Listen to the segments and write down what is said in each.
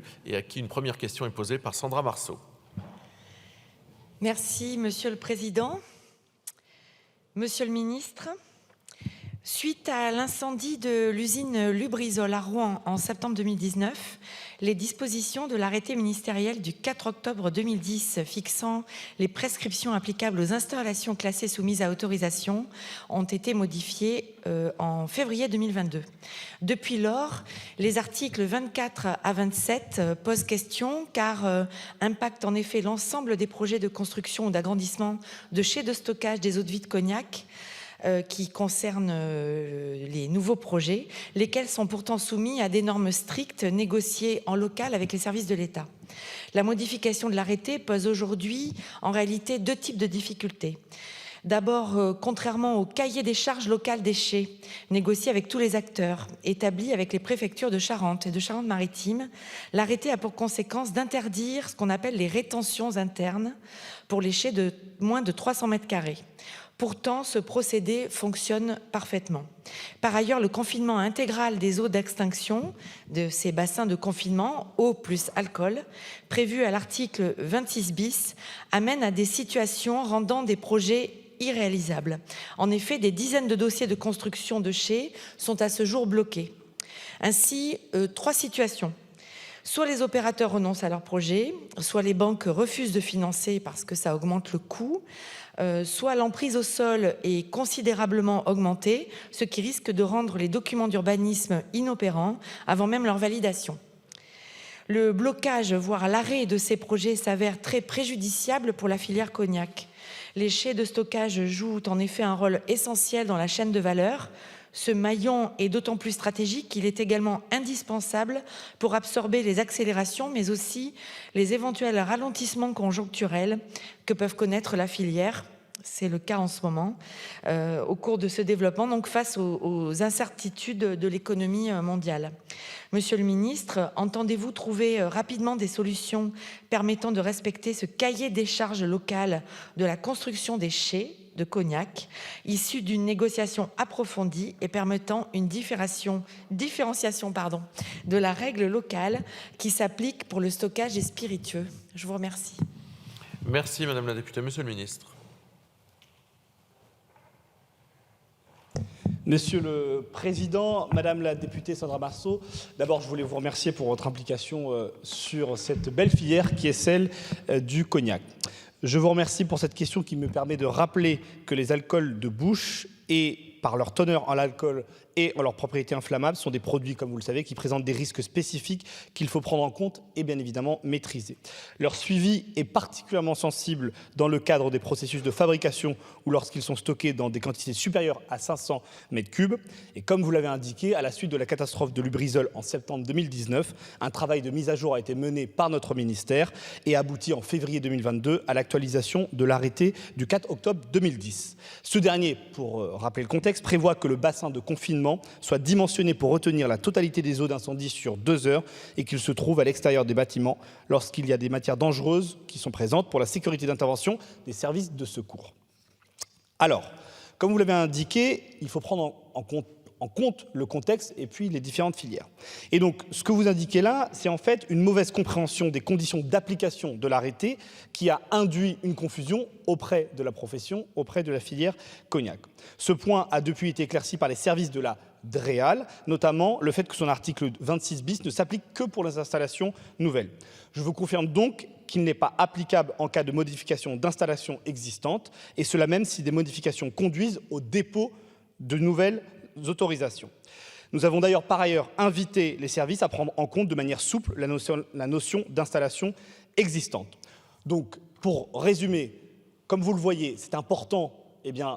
élus et à qui une première question est posée par Sandra Marceau. Merci, Monsieur le Président. Monsieur le Ministre, suite à l'incendie de l'usine Lubrizol à Rouen en septembre 2019, les dispositions de l'arrêté ministériel du 4 octobre 2010 fixant les prescriptions applicables aux installations classées soumises à autorisation ont été modifiées en février 2022. Depuis lors, les articles 24 à 27 posent question car impactent en effet l'ensemble des projets de construction ou d'agrandissement de chais de stockage des eaux de vie de Cognac qui concernent les nouveaux projets, lesquels sont pourtant soumis à des normes strictes négociées en local avec les services de l'État. La modification de l'arrêté pose aujourd'hui en réalité deux types de difficultés. D'abord, contrairement au cahier des charges locales des chais, négocié avec tous les acteurs, établi avec les préfectures de Charente et de Charente-Maritime, l'arrêté a pour conséquence d'interdire ce qu'on appelle les rétentions internes pour les chais de moins de 300 mètres carrés. Pourtant, ce procédé fonctionne parfaitement. Par ailleurs, le confinement intégral des eaux d'extinction de ces bassins de confinement, eau plus alcool, prévu à l'article 26 bis, amène à des situations rendant des projets irréalisables. En effet, des dizaines de dossiers de construction de chais sont à ce jour bloqués. Ainsi, trois situations. Soit les opérateurs renoncent à leur projet, soit les banques refusent de financer parce que ça augmente le coût, soit l'emprise au sol est considérablement augmentée, ce qui risque de rendre les documents d'urbanisme inopérants avant même leur validation. Le blocage, voire l'arrêt de ces projets s'avère très préjudiciable pour la filière Cognac. Les chais de stockage jouent en effet un rôle essentiel dans la chaîne de valeur. Ce maillon est d'autant plus stratégique qu'il est également indispensable pour absorber les accélérations, mais aussi les éventuels ralentissements conjoncturels que peuvent connaître la filière. C'est le cas en ce moment, au cours de ce développement, donc face aux incertitudes de l'économie mondiale. Monsieur le ministre, entendez-vous trouver rapidement des solutions permettant de respecter ce cahier des charges locales de la construction des chais de Cognac, issu d'une négociation approfondie et permettant une différenciation de la règle locale qui s'applique pour le stockage des spiritueux? Je vous remercie. Merci Madame la députée. Monsieur le ministre. Monsieur le Président, Madame la députée Sandra Marceau, d'abord je voulais vous remercier pour votre implication sur cette belle filière qui est celle du cognac. Je vous remercie pour cette question qui me permet de rappeler que les alcools de bouche et par leur teneur en alcool et en leurs propriétés inflammables sont des produits, comme vous le savez, qui présentent des risques spécifiques qu'il faut prendre en compte et bien évidemment maîtriser. Leur suivi est particulièrement sensible dans le cadre des processus de fabrication ou lorsqu'ils sont stockés dans des quantités supérieures à 500 mètres cubes. Et comme vous l'avez indiqué, à la suite de la catastrophe de Lubrizol en septembre 2019, un travail de mise à jour a été mené par notre ministère et abouti en février 2022 à l'actualisation de l'arrêté du 4 octobre 2010. Ce dernier, pour rappeler le contexte, prévoit que le bassin de confinement soit dimensionné pour retenir la totalité des eaux d'incendie sur 2 heures et qu'il se trouve à l'extérieur des bâtiments lorsqu'il y a des matières dangereuses qui sont présentes pour la sécurité d'intervention des services de secours. Alors, comme vous l'avez indiqué, il faut prendre en compte le contexte et puis les différentes filières. Et donc, ce que vous indiquez là, c'est en fait une mauvaise compréhension des conditions d'application de l'arrêté qui a induit une confusion auprès de la profession, auprès de la filière cognac. Ce point a depuis été éclairci par les services de la DREAL, notamment le fait que son article 26 bis ne s'applique que pour les installations nouvelles. Je vous confirme donc qu'il n'est pas applicable en cas de modification d'installations existantes, et cela même si des modifications conduisent au dépôt de nouvelles autorisations. Nous avons d'ailleurs par ailleurs invité les services à prendre en compte de manière souple la notion d'installation existante. Donc, pour résumer, comme vous le voyez, c'est important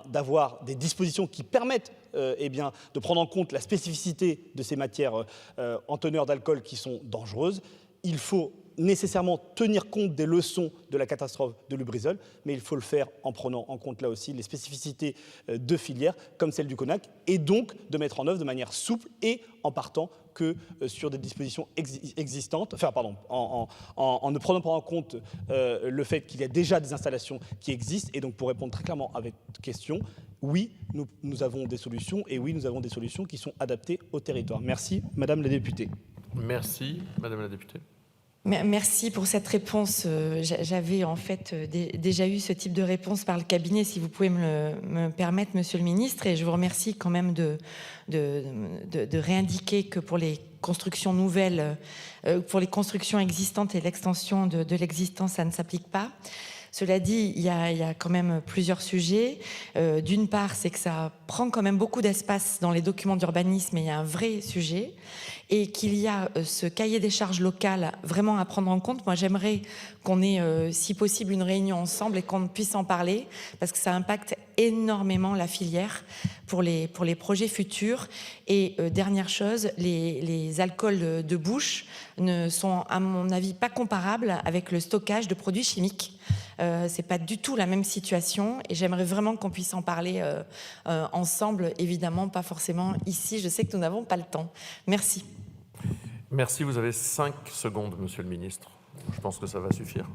d'avoir des dispositions qui permettent de prendre en compte la spécificité de ces matières en teneur d'alcool qui sont dangereuses. Il faut nécessairement tenir compte des leçons de la catastrophe de Lubrizol, mais il faut le faire en prenant en compte là aussi les spécificités de filières comme celle du cognac, et donc de mettre en œuvre de manière souple et en partant que sur des dispositions existantes, en ne prenant pas en compte le fait qu'il y a déjà des installations qui existent. Et donc pour répondre très clairement à votre question, oui, nous avons des solutions, et oui, nous avons des solutions qui sont adaptées au territoire. Merci, Madame la députée. Merci, Madame la députée. Merci pour cette réponse. J'avais en fait déjà eu ce type de réponse par le cabinet, si vous pouvez me permettre, Monsieur le Ministre, et je vous remercie quand même de réindiquer que pour les constructions nouvelles, pour les constructions existantes et l'extension de l'existant, ça ne s'applique pas. Cela dit, il y a quand même plusieurs sujets. D'une part, c'est que ça prend quand même beaucoup d'espace dans les documents d'urbanisme et il y a un vrai sujet. Et qu'il y a ce cahier des charges locales vraiment à prendre en compte. Moi, j'aimerais qu'on ait, si possible, une réunion ensemble et qu'on puisse en parler parce que ça impacte énormément la filière pour les projets futurs. Et dernière chose, les alcools de bouche ne sont, à mon avis, pas comparables avec le stockage de produits chimiques. C'est pas du tout la même situation et j'aimerais vraiment qu'on puisse en parler ensemble, évidemment, pas forcément ici. Je sais que nous n'avons pas le temps. Merci. Merci, vous avez 5 secondes, Monsieur le Ministre. Je pense que ça va suffire.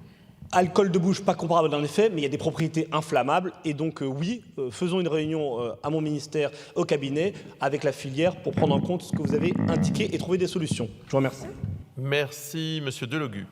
Alcool de bouche, pas comparable en effet, mais il y a des propriétés inflammables. Et donc oui, faisons une réunion à mon ministère, au cabinet, avec la filière pour prendre en compte ce que vous avez indiqué et trouver des solutions. Je vous remercie. Merci, Monsieur Delogu.